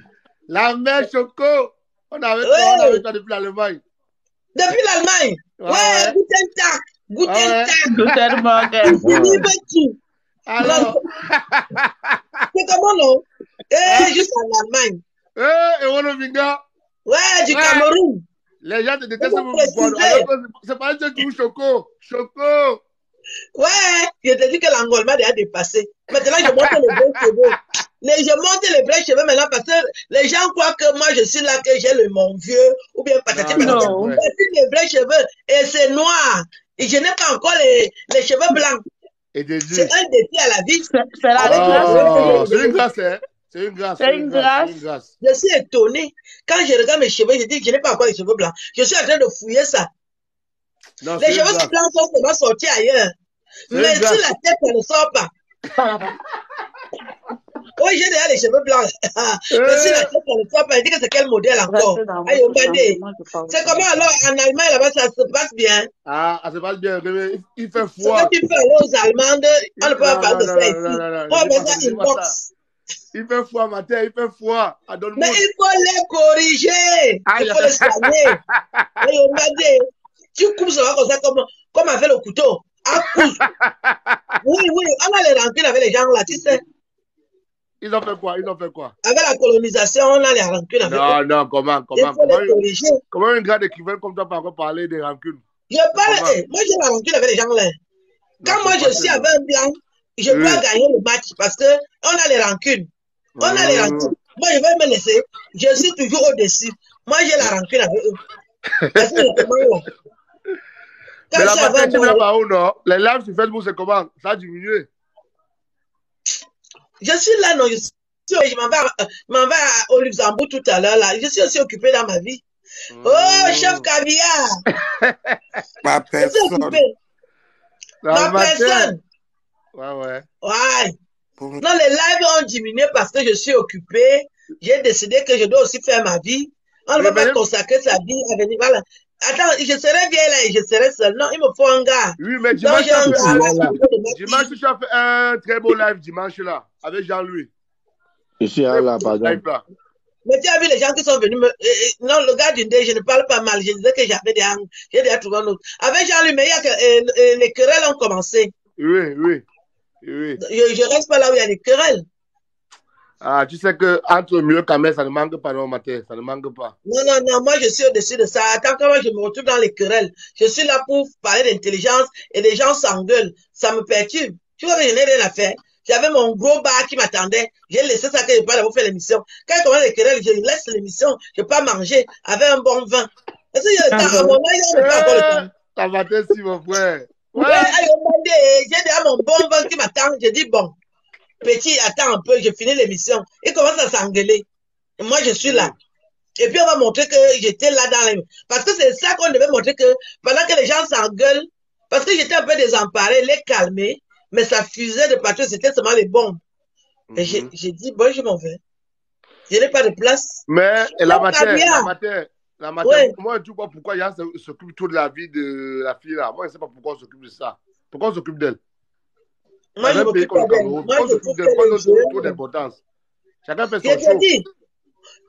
La mère Choco. On avait toi depuis l'Allemagne. Depuis l'Allemagne? Ouais, Guten Tag. Guten Morgen. Alors. C'est comment non? Juste en Allemagne. Et Wolominga. Ouais, du Cameroun. Les gens te détestent c'est pas un tout Choco. Choco. Ouais, je te dis que l'Angola m'a déjà dépassé. Maintenant, je monte les vrais cheveux. Je monte les vrais cheveux maintenant parce que les gens croient que moi, je suis là, que j'ai mon vieux, ou bien patati patati. C'est les vrais cheveux et c'est noir. Et je n'ai pas encore les cheveux blancs. C'est un défi à la vie. C'est la grâce. C'est une grâce, hein? C'est une grâce. C'est une grâce. Je suis étonné. Quand je regarde mes cheveux, je dis que je n'ai pas encore les cheveux blancs. Je suis en train de fouiller ça. Non, les cheveux blancs sont seulement sortis ailleurs. Mais sur la tête, ça ne sort pas. Oui, j'ai déjà les cheveux blancs. Mais sur la tête, ça ne sort pas. Je dis que c'est quel modèle encore? C'est comment alors en Allemagne, là-bas, ça se passe bien? Ah, ça se passe bien. Il fait froid. Ce que tu fais aux Allemandes, on ne peut pas parler de ça ici. On met ça inbox. Il fait froid, matin, il fait froid. Mais il faut les corriger. Il faut les soigner. Tu coupes ça comme ça, comme avec le couteau. Oui, on a les rancunes avec les gens là, tu sais. Ils ont fait quoi? Avec la colonisation, on a les rancunes avec eux. Non, comment? Comment un gars d'écrivain comme toi peut encore parler des rancunes? Je parle, moi j'ai la rancune avec les gens là. Quand moi je suis avec un blanc, je dois gagner le match parce que on a les rancunes. Moi je vais me laisser, je suis toujours au-dessus. Moi j'ai la rancune avec eux. Parce que là. Mais la bataille, tu n'as pas où, non? Les lives sur Facebook, c'est comment? Ça a diminué. Je suis là, non. Je m'en vais au Luxembourg tout à l'heure, là. Je suis aussi occupé dans ma vie. Oh, chef caviar! Ma personne. Ma personne. Ouais. Non, les lives ont diminué parce que je suis occupé. J'ai décidé que je dois aussi faire ma vie. On ne va pas consacrer sa vie à venir. Voilà. Attends, je serai vieille là et je serai seule. Non, il me faut un gars. Oui, mais dimanche, tu as fait un très beau live dimanche là, avec Jean-Louis. Je suis là, pardon. Mais tu as vu les gens qui sont venus me... Non, le gars d'une je ne parle pas mal. Je disais que j'ai déjà trouvé un autre. Avec Jean-Louis, mais il y a que les querelles ont commencé. Oui. Je reste pas là où il y a des querelles. Ah, tu sais que entre mieux Kamel, ça ne manque pas, non, Matin, ça ne manque pas. Non, moi je suis au-dessus de ça. Attends, quand moi je me retrouve dans les querelles, je suis là pour parler d'intelligence et les gens s'engueulent. Ça me perturbe. Tu vois que je n'ai rien à faire. J'avais mon gros bar qui m'attendait. J'ai laissé ça que je pas pour faire l'émission. Quand il commence les querelles, je laisse l'émission. Je peux pas manger avec un bon vin. Parce que à un moment, il n'y a pas encore le temps. Ça va être si, mon frère. Ouais, j'ai déjà mon bon vin qui m'attend. Je dis bon. Petit, attends un peu, je finis l'émission. Il commence à s'engueuler. Et moi, je suis là. Et puis, on va montrer que j'étais là dans les... Parce que c'est ça qu'on devait montrer, que pendant que les gens s'engueulent, parce que j'étais un peu désemparé, les calmer, mais ça fusait de partout, c'était seulement les bombes. Et j'ai dit, bon, je m'en vais. Je n'ai pas de place. Mais la matin, ouais. Moi, tu vois pourquoi Yann s'occupe tout de la vie de la fille là. Moi, je ne sais pas pourquoi on s'occupe de ça. Pourquoi on s'occupe d'elle? Moi, je m'occupe d'elle. Moi, je trouve qu'elle trop d'importance. Chacun fait son show.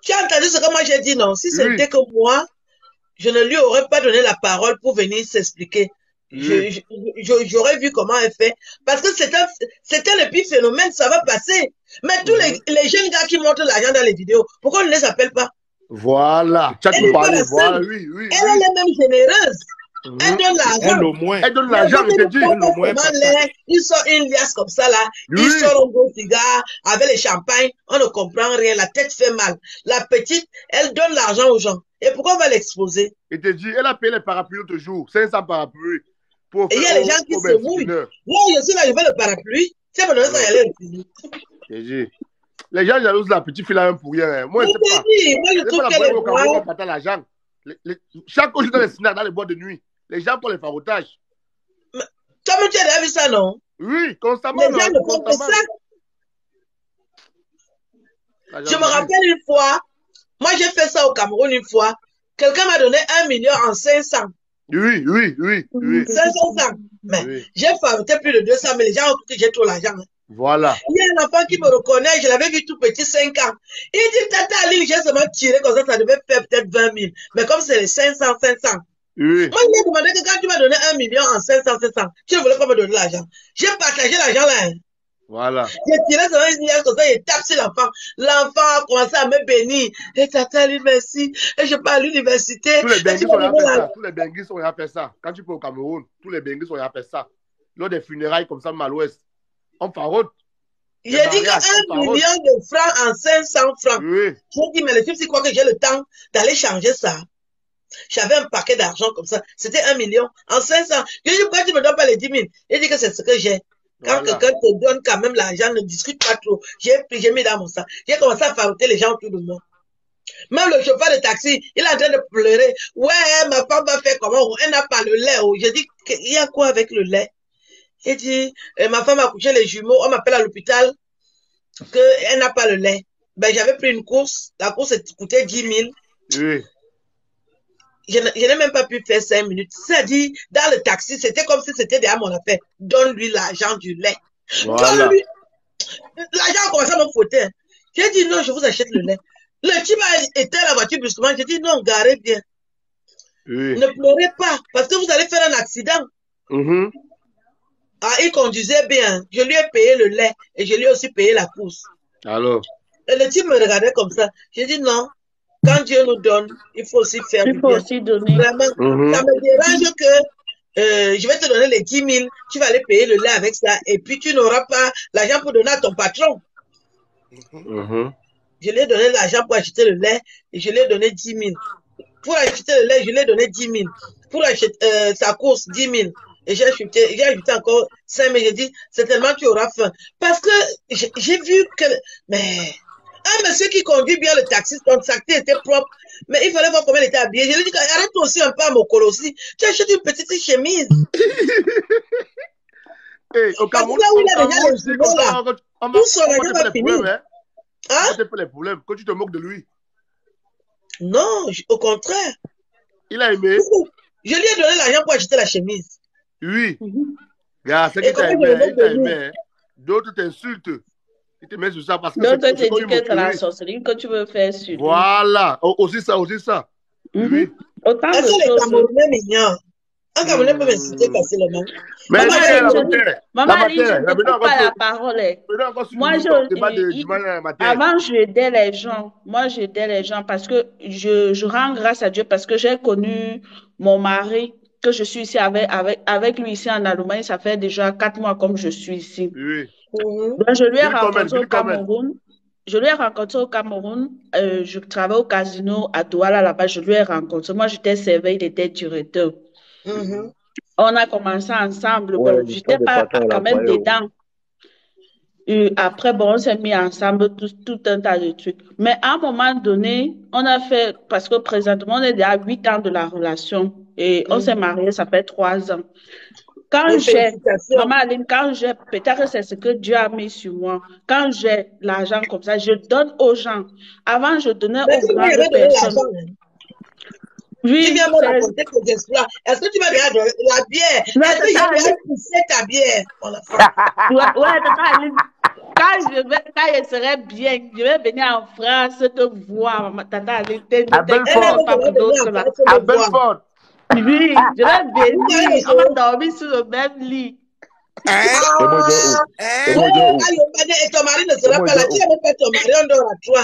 Tu as entendu ce que moi j'ai dit, non? Si c'était que moi, je ne lui aurais pas donné la parole pour venir s'expliquer. J'aurais vu comment elle fait. Parce que c'était le pire phénomène, ça va passer. Mais tous les jeunes gars qui montrent l'argent dans les vidéos, pourquoi on ne les appelle pas? Voilà. Tu as tout parlé. Voilà, oui. Elle est même généreuse. Elle donne l'argent. Elle donne l'argent, je te dis. Il sort une liasse comme ça là. Il sort un gros cigare avec les champagnes. On ne comprend rien. La tête fait mal. La petite, elle donne l'argent aux gens. Et pourquoi on va l'exposer? Il te dit, elle a payé les parapluies l'autre jour. 500 parapluies. Et il y a les gens qui se mouillent. Moi, je suis là, je veux le parapluie. C'est mon nom, ça y allait le dire. Les gens jalousent la petite fille là pour rien. Moi, je sais pas. Moi, je trouve qu'elle est bonne. On partage l'argent. Chaque jour dans les snacks, dans les boîtes de nuit, les gens font les farotages. Toi-même, tu as déjà vu ça, non? Oui, constamment. Les gens ne font que ça. Je me rappelle une fois, moi j'ai fait ça au Cameroun une fois, quelqu'un m'a donné 1 million en 500. Oui. 500. Mais j'ai fabriqué plus de 200, mais les gens ont cru que j'ai trop l'argent. Voilà. Il y a un enfant qui me reconnaît, je l'avais vu tout petit, 5 ans. Il dit, Tata Aline, j'ai seulement tiré comme ça devait faire peut-être 20 000. Mais comme c'est les 500. Oui. Moi, je lui ai demandé que quand tu m'as donné 1 million en 500, tu ne voulais pas me donner l'argent. J'ai partagé l'argent là. Voilà. J'ai tiré sur une liasse comme ça, il tape sur l'enfant. L'enfant a commencé à me bénir. Et Tata Aline, merci. Et je pars à l'université. Tous les benguis sont là faire ça. Quand tu peux au Cameroun, tous les benguis sont là faire ça. Lors des funérailles comme ça, à l'ouest. On farote. J'ai dit que 1 million de francs en 500 francs. Oui. J'ai dit, mais le type, c'est quoi que j'ai le temps d'aller changer ça? J'avais un paquet d'argent comme ça. C'était 1 million en 500. Je dis, pourquoi tu ne me donnes pas les 10 000? Il dit que c'est ce que j'ai. Quand quelqu'un te donne quand même l'argent, ne discute pas trop. J'ai mis dans mon sac. J'ai commencé à faroter les gens autour de moi. Même le chauffeur de taxi, il est en train de pleurer. Ouais, ma femme va faire comment? Elle n'a pas le lait. J'ai dit, il y a quoi avec le lait? J'ai dit, ma femme a couché les jumeaux, on m'appelle à l'hôpital qu'elle n'a pas le lait. Ben, j'avais pris une course, la course coûtait 10 000. Oui. Je n'ai même pas pu faire 5 minutes. C'est-à-dire, dans le taxi, c'était comme si c'était derrière mon affaire. Donne-lui l'argent du lait. Voilà. Donne-lui. L'argent a commencé à me fouetter. J'ai dit, non, je vous achète le lait. Le type a éteint la voiture brusquement. J'ai dit, non, garez bien. Oui. Ne pleurez pas, parce que vous allez faire un accident. Ah, il conduisait bien. Je lui ai payé le lait et je lui ai aussi payé la course. Alors. Et le type me regardait comme ça. J'ai dit non. Quand Dieu nous donne, il faut aussi faire du bien. Il faut aussi donner. Vraiment, ça me dérange que je vais te donner les 10 000. Tu vas aller payer le lait avec ça et puis tu n'auras pas l'argent pour donner à ton patron. Je lui ai donné l'argent pour acheter le lait et je lui ai donné 10 000. Pour acheter le lait, je lui ai donné 10 000. Pour acheter sa course, 10 000. Et j'ai ajouté encore 5 000. J'ai dit, certainement tu auras faim. Parce que j'ai vu que... Mais un monsieur qui conduit bien le taxi, son sac était propre. Mais il fallait voir comment il était habillé. Je lui ai dit, arrête-toi aussi un peu à mon colossi. Tu achètes une petite chemise. Hey, au Cameroun, là où il a déjà les jumeaux là. Tout son argent va finir. Hein? C'est pas les problèmes. Quand tu te moques de lui. Non, au contraire. Il a aimé. Je lui ai donné l'argent pour acheter la chemise. Oui. Regarde, c'est qu'il t'a aimé. Il t'a aimé. D'autres t'insultent. Ils te mettent sur ça parce que d'autres te disent que c'est la sorcellerie que tu veux faire sur lui. Voilà. Aussi ça. Oui. Autant de choses. Les Camerounais mignons. Un Camerounais peut m'insulter facilement. Mais Maman, c'est la je matière. ne coupe pas la parole. Moi, Avant, avant, j'aidais les gens. Moi, j'aidais les gens parce que je rends grâce à Dieu parce que j'ai connu mon mari, que je suis ici avec lui ici en Allemagne. Ça fait déjà 4 mois comme je suis ici. Oui. Donc, je lui ai rencontré au Cameroun. Je lui ai rencontré au Cameroun. Je travaille au casino à Douala là-bas. Je lui ai rencontré. Moi, j'étais serveur, il était directeur. On a commencé ensemble. Ouais, Bon, j'étais pas quand même dedans. Et après, bon, on s'est mis ensemble tout un tas de trucs. Mais à un moment donné, on a fait, parce que présentement, on est déjà à 8 ans de la relation. Et on s'est mariés, ça fait 3 ans. Quand j'ai, Maman Aline, quand j'ai, peut-être que c'est ce que Dieu a mis sur moi. Quand j'ai l'argent comme ça, je donne aux gens. Avant, je donnais aux grandes personnes. Oui, tu viens me raconter tes exploits. Est-ce que tu vas déjà la bière? Est-ce que j'ai déjà poussé ta bière? Ouais, quand je serai bien, je vais venir en France te voir, Tata Aline. À Belfort. Oui, je vais venir. On va dormir sur le même lit. Et ton mari ne sera pas là. Tu n'as même pas ton mari, on dort à toi.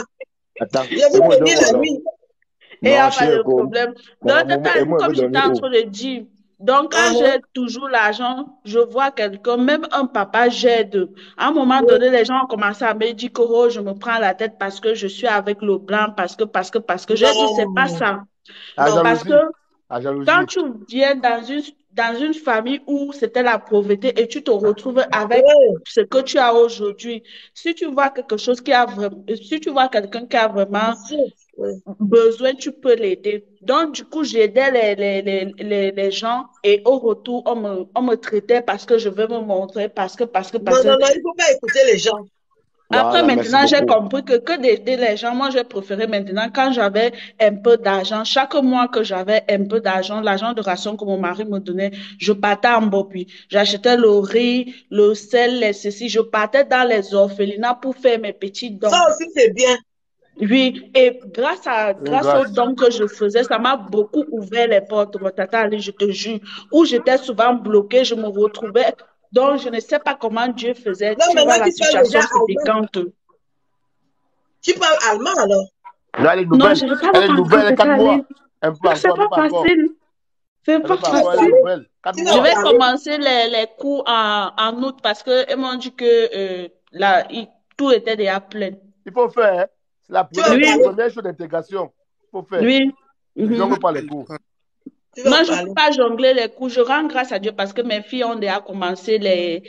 Attends, je vais venir la nuit. Et il n'y a pas de problème. Donc, comme j'étais en train de dire, donc quand j'ai toujours l'argent, je vois quelqu'un, même un papa, j'aide. À un moment donné, les gens ont commencé à me dire que oh, je me prends la tête parce que je suis avec le blanc, parce que j'ai dit, c'est pas ça. Parce que quand tu viens dans une famille où c'était la pauvreté et tu te retrouves avec ce que tu as aujourd'hui, si tu vois quelque chose si tu vois quelqu'un qui a vraiment besoin, tu peux l'aider. Donc, du coup, j'aidais les gens et au retour, on me traitait parce que je veux me montrer, parce que. Non, il ne faut pas écouter les gens. Après, maintenant, j'ai compris que d'aider les gens, moi, j'ai préféré maintenant, quand j'avais un peu d'argent, chaque mois que j'avais un peu d'argent, l'argent de ration que mon mari me donnait, je partais en Bopi. J'achetais le riz, le sel, les ceci. Je partais dans les orphelinats pour faire mes petits dons. Ça aussi, c'est bien. Oui, et grâce aux dons que je faisais, ça m'a beaucoup ouvert les portes, mon tata, je te jure, où j'étais souvent bloquée, je me retrouvais. Donc, je ne sais pas comment Dieu faisait. Non, tu vois, la situation, c'était quand. Tu parles allemand, alors? Non, je ne parle pas nouvelle, 4 mois. C'est pas facile. C'est pas facile. Je vais commencer les cours en août parce qu'ils m'ont dit que tout était déjà plein. Il faut faire. C'est la première chose d'intégration. Il faut faire. Oui. Je ne pas les cours. Moi, je ne peux pas jongler les cours. Je rends grâce à Dieu parce que mes filles ont déjà commencé les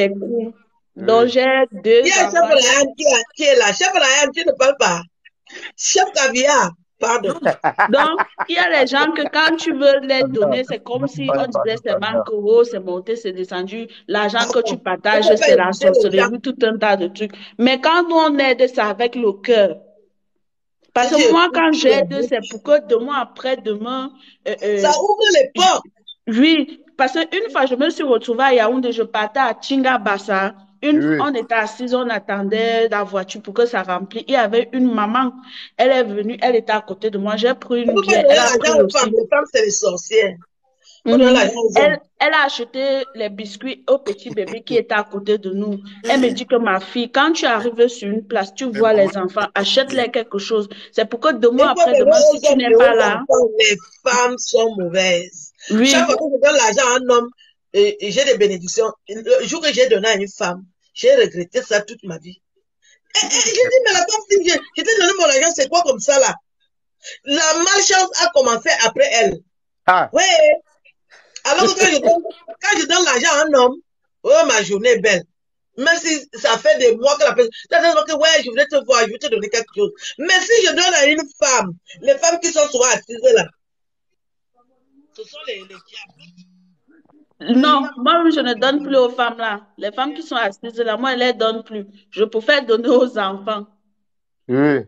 cours. Donc, j'ai 2 enfants. Chef Ryan qui est là. Chef Ryan, tu ne parles pas. Chef Caviar, pardon. Donc, il y a les gens que quand tu veux les donner, c'est comme si on disait c'est manque, c'est monté, c'est descendu. L'argent que tu partages, c'est la sorcellerie, tout un tas de trucs. Mais quand nous, on aide, c'est avec le cœur. Parce que moi, quand j'aide, c'est pour que demain, après-demain... ça ouvre les portes. Oui, parce qu'une fois, je me suis retrouvée à Yaoundé, je partais à Tchingabassa. On était assises, on attendait la voiture pour que ça remplisse. Il y avait une maman, elle est venue, elle était à côté de moi. J'ai pris une bière. Elle a pris aussi. Les femmes, c'est les sorcières. Elle a acheté les biscuits au petit bébé qui était à côté de nous. Elle me dit que ma fille, quand tu arrives sur une place, tu vois les enfants, achète-les quelque chose. C'est pour que demain, après-demain, si tu n'es pas là... Les femmes sont mauvaises. Oui. Chaque fois que je donne l'argent à un homme, et j'ai des bénédictions. Le jour que j'ai donné à une femme, j'ai regretté ça toute ma vie. J'ai dit, mais la femme, si je t'ai donné mon argent, c'est quoi comme ça là? La malchance a commencé après elle. Oui. Alors que quand je donne l'argent à un homme, oh, ma journée est belle. Même si ça fait des mois que la personne... ouais, je voulais te voir, je vais te donner quelque chose. Mais si je donne à une femme, les femmes qui sont souvent assises là, ce sont les diables. Non, moi, je ne donne plus aux femmes là. Les femmes qui sont assises là, moi, je ne les donne plus. Je préfère donner aux enfants. Oui.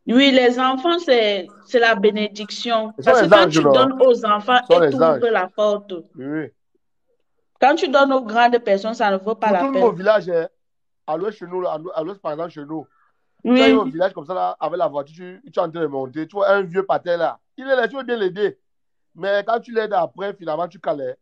Oui, les enfants, c'est la bénédiction. Parce que quand tu donnes aux enfants, ils t'ouvrent la porte. Oui. Quand tu donnes aux grandes personnes, ça ne vaut pas la peine. Tout au village, à l'ouest chez nous, à l'ouest par exemple chez nous, oui. Tu arrives au village comme ça, là, avec la voiture, tu es en train de monter, tu vois un vieux par terre là. Il est là, tu veux bien l'aider. Mais quand tu l'aides après, finalement, tu calais.